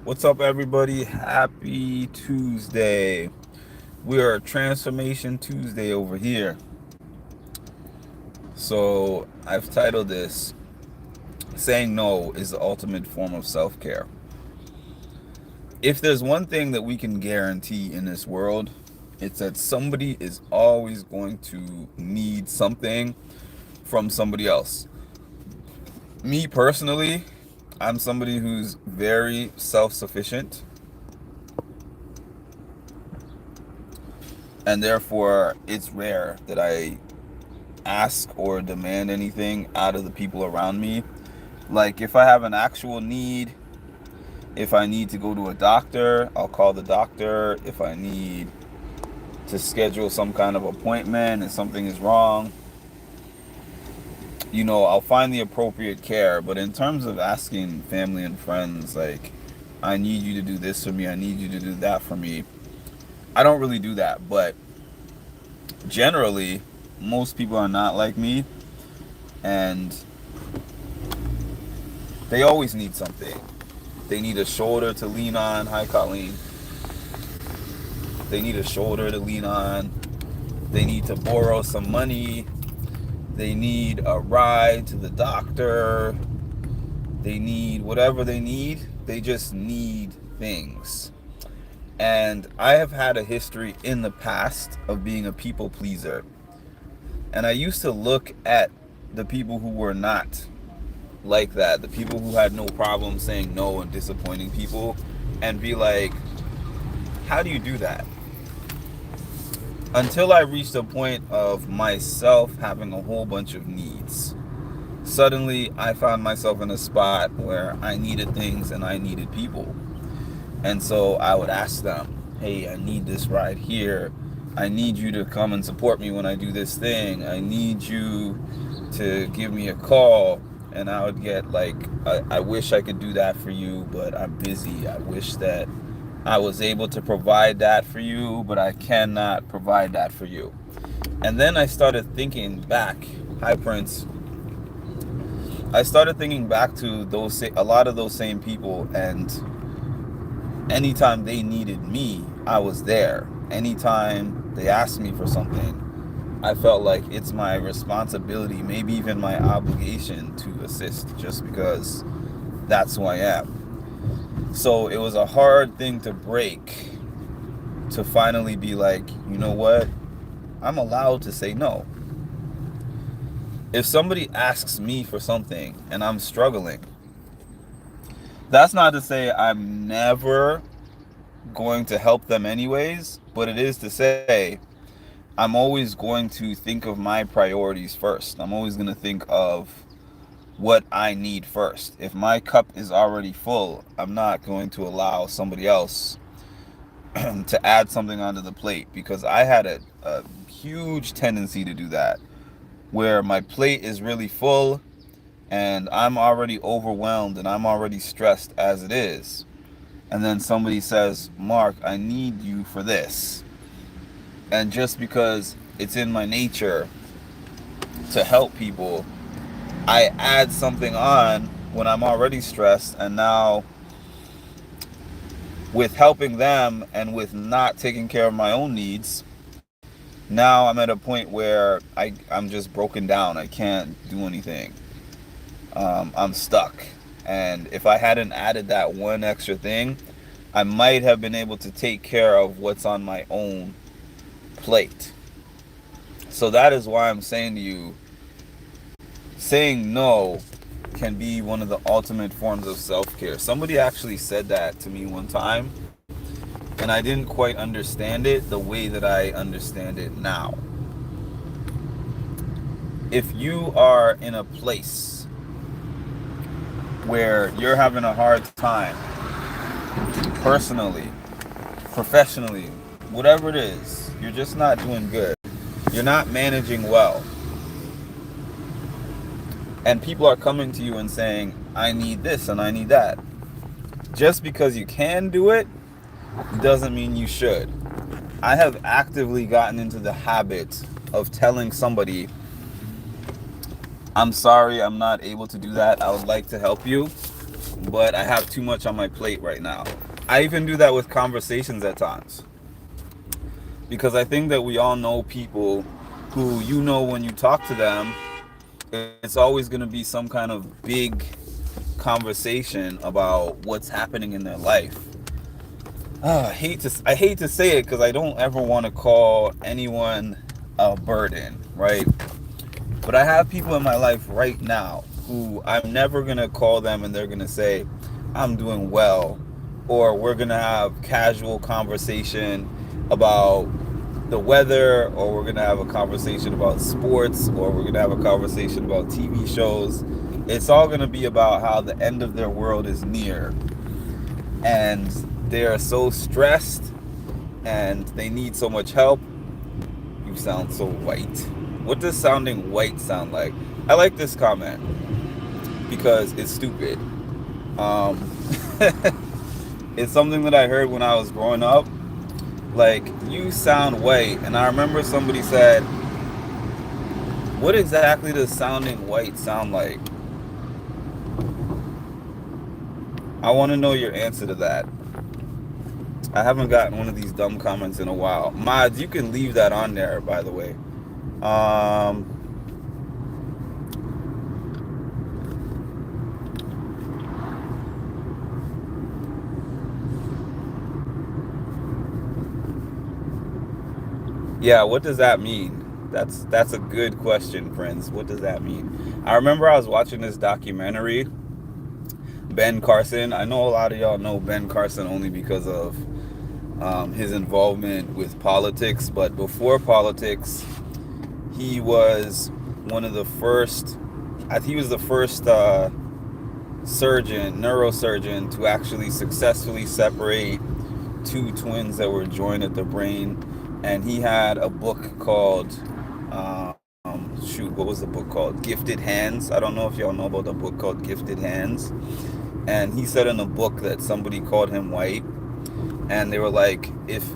What's up, everybody? Happy Tuesday. We are Transformation Tuesday over here. So, I've titled this Saying No is the Ultimate Form of Self Care. If there's one thing that we can guarantee in this world, it's that somebody is always going to need something from somebody else. Me personally, I'm somebody who's very self sufficient, and therefore it's rare that I ask or demand anything out of the people around me. Like, if I have an actual need, if I need to go to a doctor, I'll call the doctor. If I need to schedule some kind of appointment and something is wrong, I'll find the appropriate care. But in terms of asking family and friends, like, I need you to do this for me, I need you to do that for me, I don't really do that. But generally, most people are not like me, and they always need something. They need a shoulder to lean on. Hi, Colleen. They need a shoulder to lean on. They need to borrow some money. They need a ride to the doctor. They need whatever they need. They just need things. And I have had a history in the past of being a people pleaser. And I used to look at the people who were not like that, the people who had no problem saying no and disappointing people, and be like, how do you do that? Until I reached a point of myself having a whole bunch of needs. Suddenly, I found myself in a spot where I needed things and I needed people. And so I would ask them, hey, I need this ride here. I need you to come and support me when I do this thing. I need you to give me a call. And I would get like, I wish I could do that for you, but I'm busy. I wish that I was able to provide that for you, but I cannot provide that for you. And then I started thinking back. Hi, Prince. I started thinking back to a lot of those same people, and anytime they needed me, I was there. Anytime they asked me for something, I felt like it's my responsibility, maybe even my obligation to assist, just because that's who I am. So it was a hard thing to break, to finally be like, you know what? I'm allowed to say no. If somebody asks me for something and I'm struggling, that's not to say I'm never going to help them anyways, but it is to say I'm always going to think of my priorities first. I'm always going to think of what I need first. If my cup is already full, I'm not going to allow somebody else to add something onto the plate, because I had a huge tendency to do that, where my plate is really full and I'm already overwhelmed and I'm already stressed as it is. And then somebody says, Mark, I need you for this. And just because it's in my nature to help people, I add something on when I'm already stressed. And now, with helping them and with not taking care of my own needs, now I'm at a point where I'm just broken down. I can't do anything. I'm stuck. And if I hadn't added that one extra thing, I might have been able to take care of what's on my own plate. So that is why I'm saying to you, saying no can be one of the ultimate forms of self-care. Somebody actually said that to me one time, and I didn't quite understand it the way that I understand it now. If you are in a place where you're having a hard time, personally, professionally, whatever it is, you're just not doing good, you're not managing well, and people are coming to you and saying, I need this and I need that. Just because you can do it doesn't mean you should. I have actively gotten into the habit of telling somebody, I'm sorry, I'm not able to do that. I would like to help you, but I have too much on my plate right now. I even do that with conversations at times, because I think that we all know people who, when you talk to them, it's always going to be some kind of big conversation about what's happening in their life. I hate to say it because I don't ever want to call anyone a burden, right? But I have people in my life right now who I'm never going to call them and they're going to say, I'm doing well. Or we're going to have casual conversation about the weather, or we're going to have a conversation about sports, or we're going to have a conversation about TV shows. It's all going to be about how the end of their world is near. And they are so stressed and they need so much help. You sound so white. What does sounding white sound like? I like this comment because it's stupid. Um, it's something that I heard when I was growing up. Like, you sound white. And I remember somebody said, what exactly does sounding white sound like? I want to know your answer to that. I haven't gotten one of these dumb comments in a while. Mods, you can leave that on there, by the way. Yeah, what does that mean? That's a good question, friends. What does that mean? I remember I was watching this documentary, Ben Carson. I know a lot of y'all know Ben Carson only because of his involvement with politics, but before politics, he was one of the first. I think he was the first neurosurgeon, to actually successfully separate two twins that were joined at the brain. And he had a book called, what was the book called? Gifted Hands. I don't know if y'all know about the book called Gifted Hands. And he said in the book that somebody called him white. And they were like, if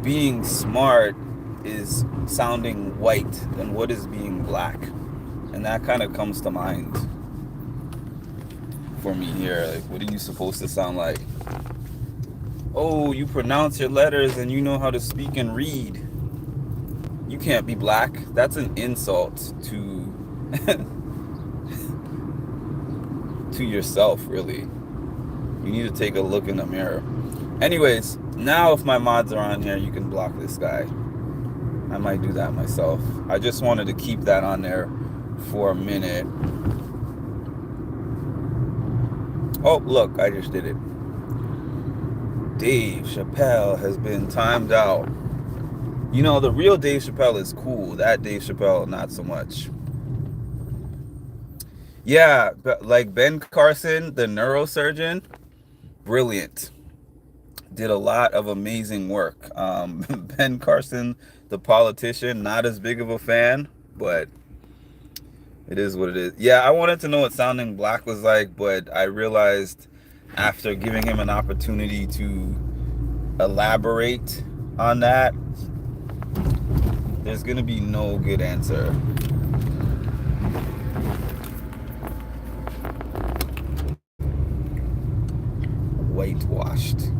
being smart is sounding white, then what is being black? And that kind of comes to mind for me here. Like, what are you supposed to sound like? Oh, you pronounce your letters and you know how to speak and read. You can't be black. That's an insult to to yourself, really. You need to take a look in the mirror. Anyways, now if my mods are on here, you can block this guy. I might do that myself. I just wanted to keep that on there for a minute. Oh, look, I just did it. Dave Chappelle has been timed out. You know, the real Dave Chappelle is cool. That Dave Chappelle, not so much. Yeah, but like Ben Carson, the neurosurgeon, brilliant. Did a lot of amazing work. Ben Carson, the politician, not as big of a fan, but it is what it is. Yeah, I wanted to know what sounding black was like, but I realized after giving him an opportunity to elaborate on that, there's gonna be no good answer. Whitewashed.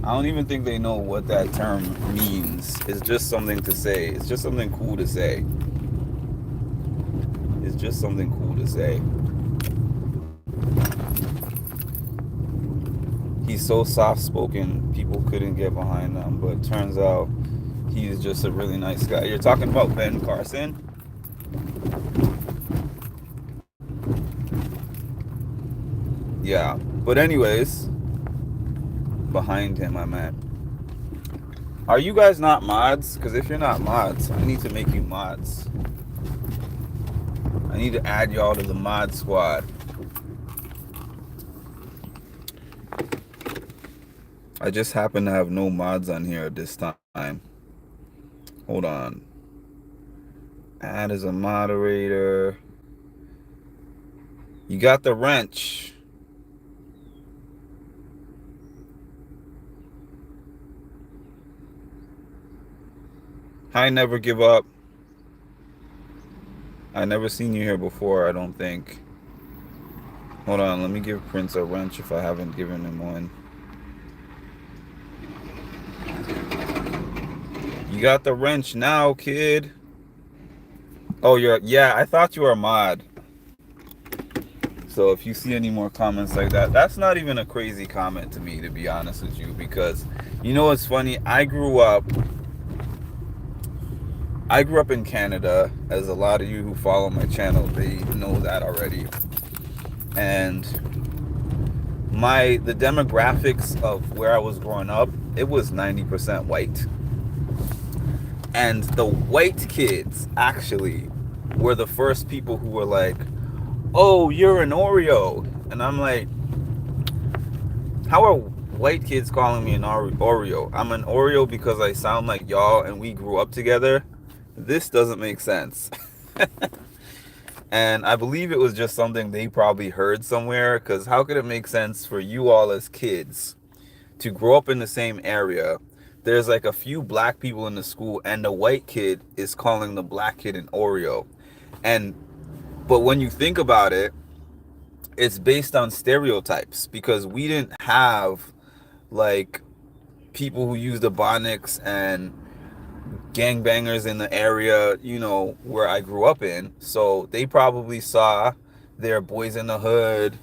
I don't even think they know what that term means. It's just something to say. It's just something cool to say. It's just something cool to say. He's so soft-spoken, people couldn't get behind him, but turns out he's just a really nice guy. You're talking about Ben Carson? Yeah, but anyways, behind him I meant. Are you guys not mods? Because if you're not mods, I need to make you mods. I need to add y'all to the mod squad. I just happen to have no mods on here at this time. Hold on. Add as a moderator. You got the wrench. Hi, Never Give Up. I never seen you here before, I don't think. Hold on, let me give Prince a wrench if I haven't given him one. You got the wrench now, kid. Oh, yeah, I thought you were a mod. So if you see any more comments like that, that's not even a crazy comment to me, to be honest with you, because you know what's funny? I grew up in Canada, as a lot of you who follow my channel, they know that already. And the demographics of where I was growing up, it was 90% white. And the white kids actually were the first people who were like, "Oh, you're an Oreo." And I'm like, how are white kids calling me an Oreo? I'm an Oreo because I sound like y'all and we grew up together. This doesn't make sense. And I believe it was just something they probably heard somewhere, because how could it make sense for you all as kids to grow up in the same area? There's like a few black people in the school, and the white kid is calling the black kid an Oreo. And but when you think about it, it's based on stereotypes, because we didn't have like people who used Ebonics and gangbangers in the area, where I grew up in. So they probably saw their Boys in the Hood.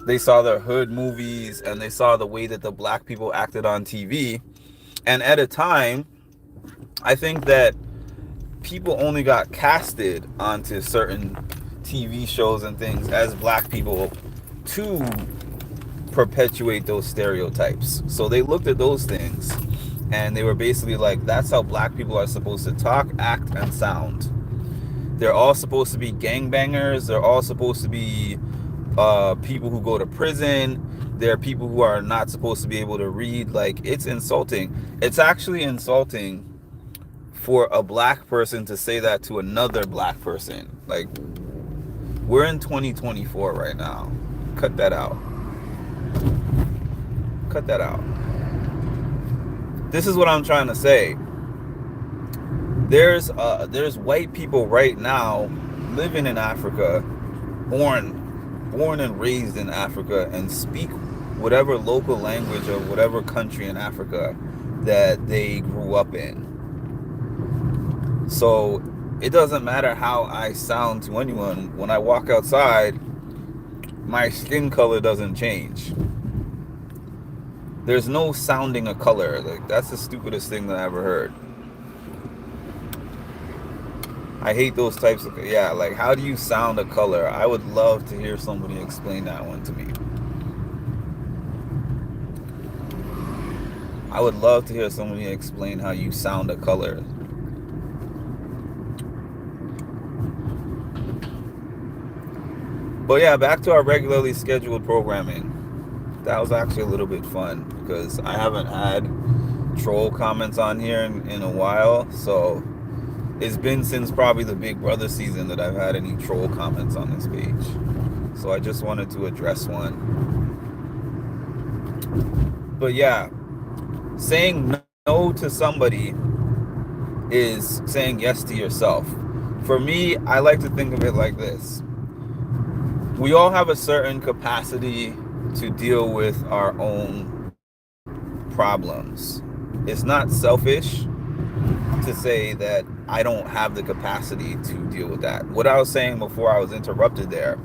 They saw their hood movies, and they saw the way that the black people acted on TV. And at a time, I think that people only got casted onto certain TV shows and things as black people to perpetuate those stereotypes. So they looked at those things and they were basically like, that's how black people are supposed to talk, act, and sound. They're all supposed to be gangbangers. They're all supposed to be people who go to prison. There are people who are not supposed to be able to read. Like, it's insulting. It's actually insulting for a black person to say that to another black person. Like, we're in 2024 right now. Cut that out. Cut that out. This is what I'm trying to say. There's white people right now living in Africa, born and raised in Africa, and speak whatever local language of whatever country in Africa that they grew up in. So it doesn't matter how I sound to anyone. When I walk outside, my skin color doesn't change. There's no sounding a color. Like, that's the stupidest thing that I ever heard. I hate those types of, yeah, like, how do you sound a color? I would love to hear somebody explain that one to me. I would love to hear somebody explain how you sound a color. But yeah, back to our regularly scheduled programming. That was actually a little bit fun, because I haven't had troll comments on here in a while. So it's been since probably the Big Brother season that I've had any troll comments on this page. So I just wanted to address one. But yeah, saying no to somebody is saying yes to yourself. For me, I like to think of it like this. We all have a certain capacity to deal with our own problems. It's not selfish to say that I don't have the capacity to deal with that. What I was saying before I was interrupted there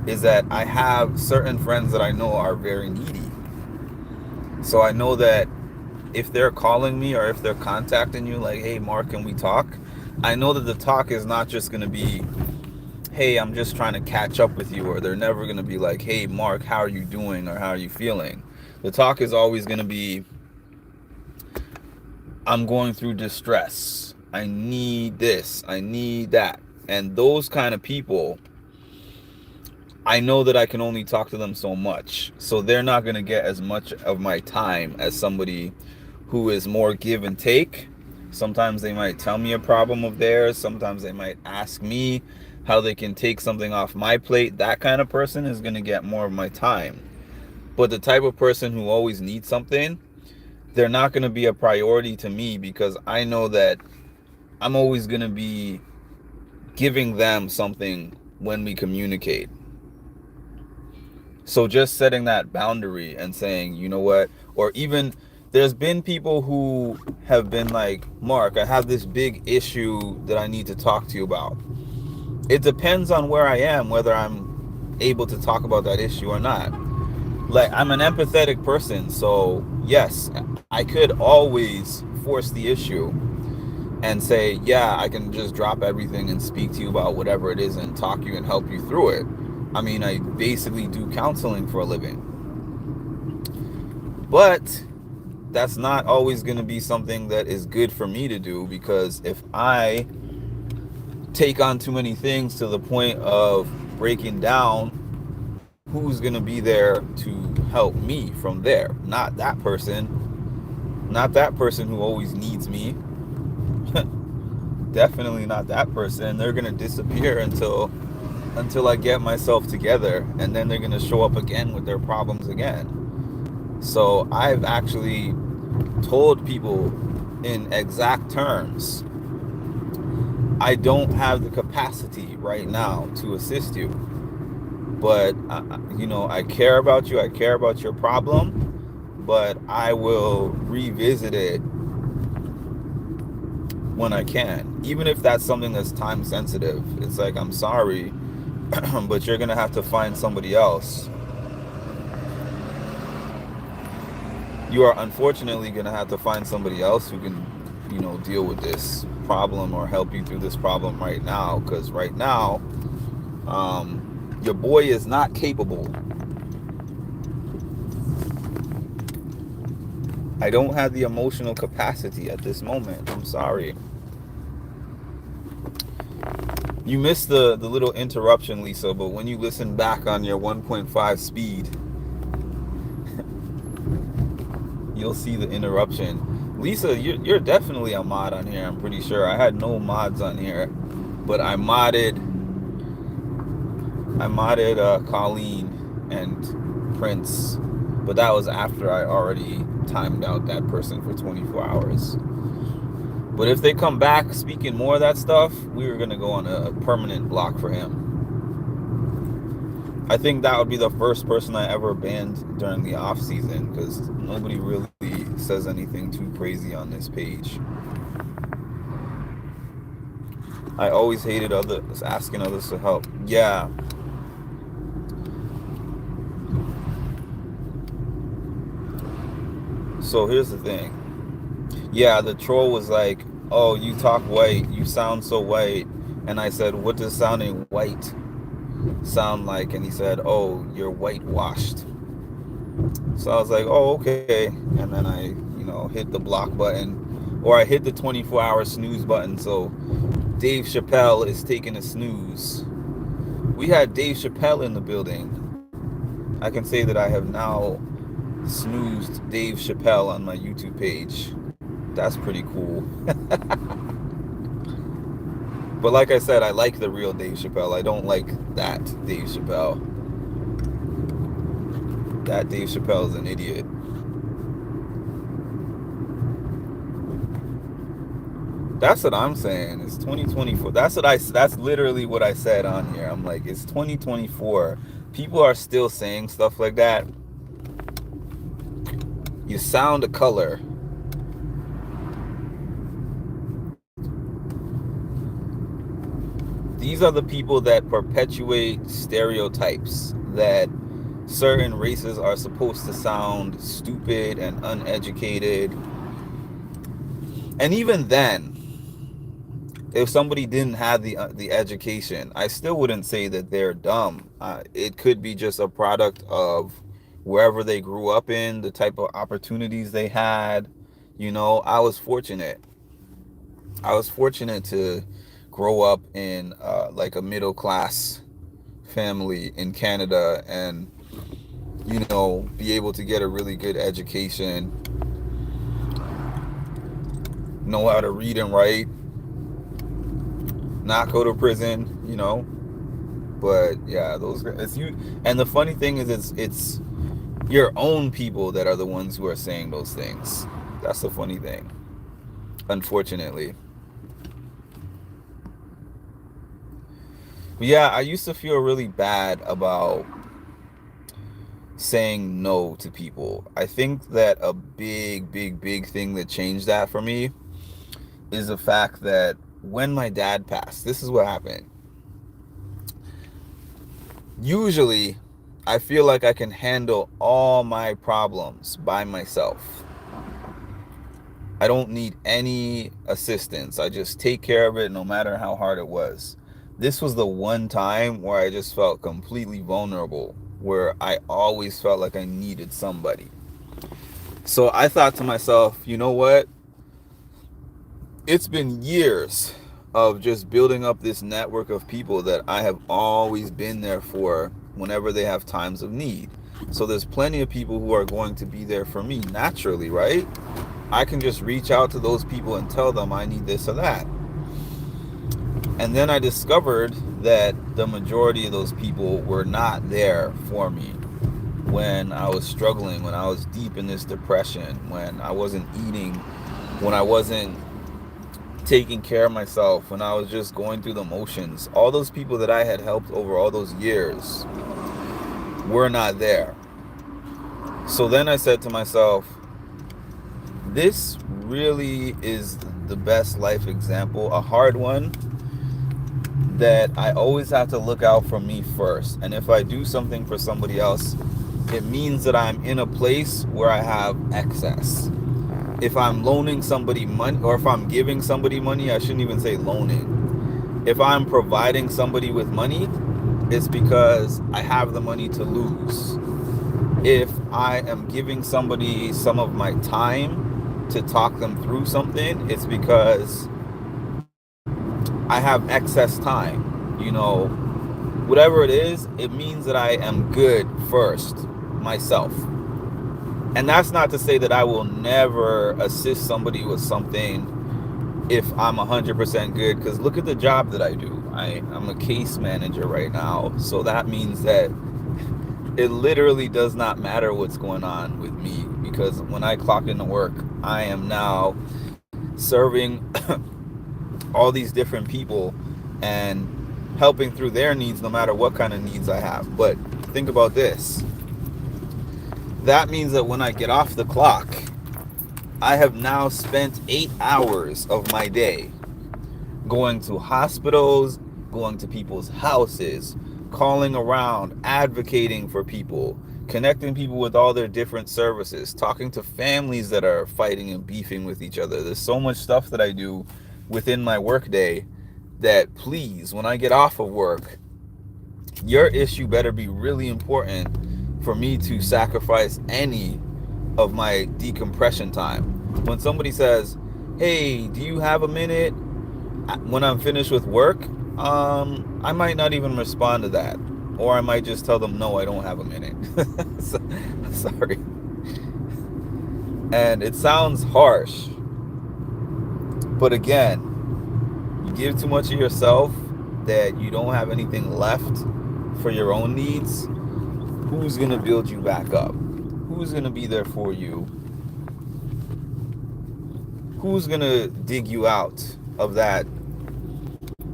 is that I have certain friends that I know are very needy. So I know that if they're calling me or if they're contacting you like, "Hey, Mark, can we talk?" I know that the talk is not just going to be, "Hey, I'm just trying to catch up with you," or they're never going to be like, "Hey, Mark, how are you doing?" or "How are you feeling?" The talk is always going to be, "I'm going through distress. I need this. I need that." And those kind of people, I know that I can only talk to them so much. So they're not going to get as much of my time as somebody who is more give and take. Sometimes they might tell me a problem of theirs. Sometimes they might ask me how they can take something off my plate. That kind of person is going to get more of my time. But the type of person who always needs something, they're not going to be a priority to me, because I know that I'm always going to be giving them something when we communicate. So just setting that boundary and saying, you know what, or even there's been people who have been like, Mark, I have this big issue that I need to talk to you about. It depends on where I am, whether I'm able to talk about that issue or not. Like, I'm an empathetic person, so yes, I could always force the issue and say, yeah, I can just drop everything and speak to you about whatever it is and talk you and help you through it. I mean, I basically do counseling for a living. But that's not always going to be something that is good for me to do, because if I take on too many things to the point of breaking down, who's going to be there to help me from there? Not that person. Not that person who always needs me. Definitely not that person. They're going to disappear until I get myself together, and then they're going to show up again with their problems again. So I've actually told people in exact terms, I don't have the capacity right now to assist you, but I care about you, I care about your problem, but I will revisit it when I can, even if that's something that's time sensitive. It's like, I'm sorry, but you're gonna have to find somebody else. You are unfortunately gonna have to find somebody else who can, deal with this problem or help you through this problem right now. Because right now, your boy is not capable. I don't have the emotional capacity at this moment. I'm sorry. You missed the little interruption, Lisa, but when you listen back on your 1.5 speed, you'll see the interruption. Lisa, you're definitely a mod on here, I'm pretty sure. I had no mods on here, but I modded Colleen and Prince, but that was after I already timed out that person for 24 hours. But if they come back speaking more of that stuff, we were going to go on a permanent block for him. I think that would be the first person I ever banned during the off season, because nobody really says anything too crazy on this page. I always hated others asking others to help. Yeah. So here's the thing. Yeah, the troll was like, oh, you talk white, you sound so white. And I said, what does sounding white sound like? And he said, oh, you're whitewashed. So I was like, oh, okay. And then I, hit the block button, or I hit the 24-hour snooze button. So Dave Chappelle is taking a snooze. We had Dave Chappelle in the building. I can say that I have now snoozed Dave Chappelle on my YouTube page. That's pretty cool. But like I said, I like the real Dave Chappelle. I don't like that Dave Chappelle. That Dave Chappelle is an idiot. That's what I'm saying. It's 2024. That's literally what I said on here. I'm like, it's 2024. People are still saying stuff like that. You sound a color. These are the people that perpetuate stereotypes that certain races are supposed to sound stupid and uneducated. And even then, if somebody didn't have the education, I still wouldn't say that they're dumb. It could be just a product of wherever they grew up in, the type of opportunities they had. I was fortunate. I was fortunate to grow up in like a middle class family in Canada, and be able to get a really good education, know how to read and write, not go to prison, but yeah, it's you. And the funny thing is, it's your own people that are the ones who are saying those things. That's the funny thing, unfortunately. But yeah, I used to feel really bad about saying no to people. I think that a big thing that changed that for me is the fact that when my dad passed, this is what happened. Usually, I feel like I can handle all my problems by myself. I don't need any assistance. I just take care of it no matter how hard it was. This was the one time where I just felt completely vulnerable, where I always felt like I needed somebody. So I thought to myself, you know what? It's been years of just building up this network of people that I have always been there for whenever they have times of need. So there's plenty of people who are going to be there for me naturally, right? I can just reach out to those people and tell them I need this or that. And then I discovered that the majority of those people were not there for me when I was struggling, when I was deep in this depression, when I wasn't eating, when I wasn't taking care of myself, when I was just going through the motions. All those people that I had helped over all those years were not there. So then I said to myself, this really is the best life example, a hard one, that I always have to look out for me first. And if I do something for somebody else, it means that I'm in a place where I have excess. If I'm loaning somebody money, or if I'm giving somebody money, I shouldn't even say loaning. If I'm providing somebody with money, it's because I have the money to lose. If I am giving somebody some of my time to talk them through something, it's because I have excess time. Whatever it is, it means that I am good first, myself. And that's not to say that I will never assist somebody with something if I'm 100% good, because look at the job that I do. I'm a case manager right now. So that means that it literally does not matter what's going on with me, because when I clock into work, I am now serving all these different people and helping through their needs no matter what kind of needs I have. But think about this. That means that when I get off the clock, I have now spent 8 hours of my day going to hospitals, going to people's houses, calling around, advocating for people, connecting people with all their different services, talking to families that are fighting and beefing with each other. There's so much stuff that I do within my workday that, please, when I get off of work, your issue better be really important for me to sacrifice any of my decompression time. When somebody says, hey, do you have a minute? When I'm finished with work, I might not even respond to that. Or I might just tell them, no, I don't have a minute. Sorry. And it sounds harsh. But again, you give too much of yourself that you don't have anything left for your own needs. Who's going to build you back up? Who's going to be there for you? Who's going to dig you out of that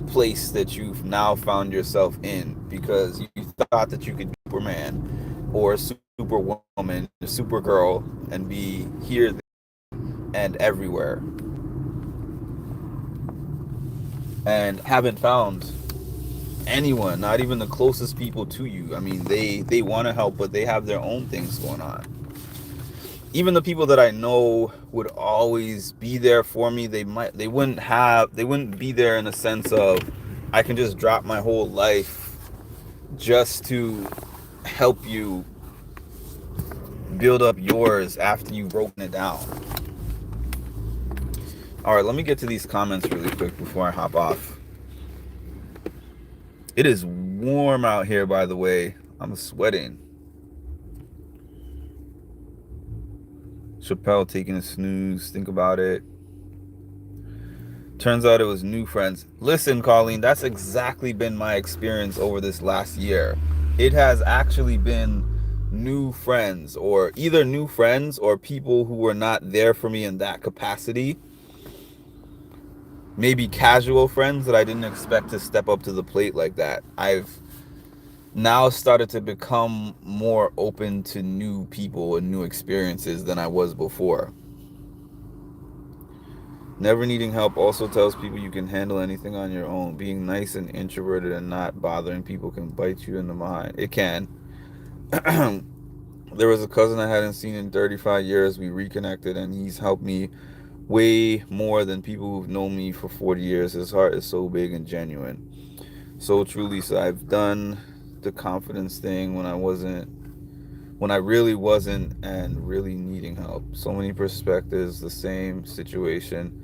place that you've now found yourself in because you thought that you could be Superman or Superwoman, Supergirl, and be here, and everywhere, and haven't found anyone, not even the closest people to you. I mean, they want to help, but they have their own things going on. Even the people that I know would always be there for me, they wouldn't be there in the sense of I can just drop my whole life just to help you build up yours after you've broken it down. All right, let me get to these comments really quick before I hop off. It is warm out here, by the way. I'm sweating. Chappelle taking a snooze. Think about it. Turns out it was new friends. Listen, Colleen, that's exactly been my experience over this last year. It has actually been new friends, or either new friends or people who were not there for me in that capacity, maybe casual friends that I didn't expect to step up to the plate like that. I've now started to become more open to new people and new experiences than I was before. Never needing help also tells people you can handle anything on your own. Being nice and introverted and not bothering people can bite you in the behind. It can. There was a cousin I hadn't seen in 35 years. We reconnected, and he's helped me way more than people who've known me for 40 years. His heart is so big and genuine. So truly, so I've done the confidence thing when I really wasn't and really needing help. So many perspectives, the same situation.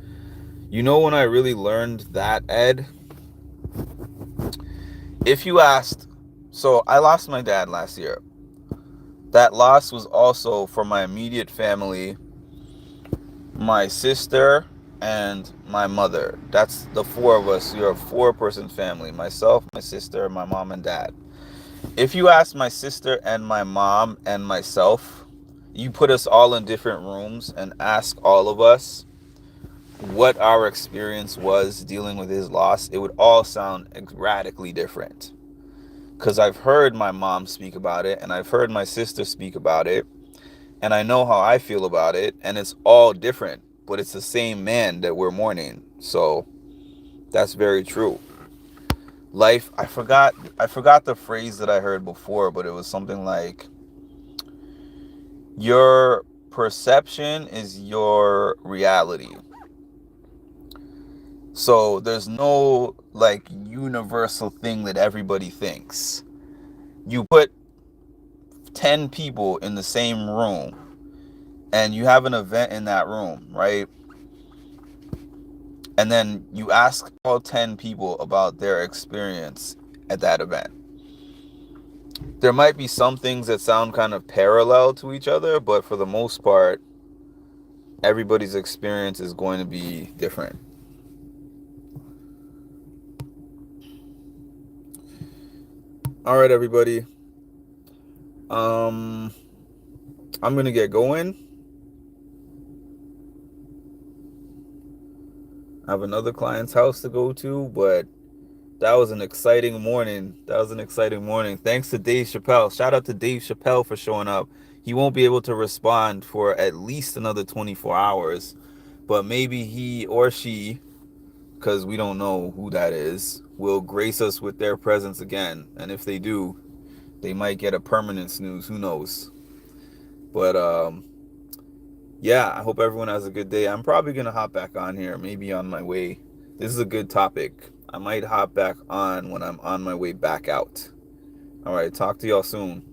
You know when I really learned that, Ed? If you asked, so I lost my dad last year. That loss was also for my immediate family, my sister, and my mother. That's the four of us. We are a four-person family. Myself, my sister, my mom, and dad. If you ask my sister and my mom and myself, you put us all in different rooms and ask all of us what our experience was dealing with his loss, it would all sound radically different. Because I've heard my mom speak about it, and I've heard my sister speak about it, and I know how I feel about it, and it's all different, but it's the same man that we're mourning. So that's very true. Life, I forgot the phrase that I heard before, but it was something like your perception is your reality. So there's no like universal thing that everybody thinks. You put 10 people in the same room and you have an event in that room, right? And then you ask all 10 people about their experience at that event. There might be some things that sound kind of parallel to each other, but for the most part, everybody's experience is going to be different. All right, everybody. I'm gonna get going. I have another client's house to go to, but that was an exciting morning. That was an exciting morning. Thanks to Dave Chappelle. Shout out to Dave Chappelle for showing up. He won't be able to respond for at least another 24 hours, but maybe he or she, because we don't know who that is, will grace us with their presence again. And if they do, they might get a permanent snooze. Who knows? But yeah, I hope everyone has a good day. I'm probably gonna hop back on here, maybe on my way. This is a good topic. I might hop back on when I'm on my way back out. All right, talk to y'all soon.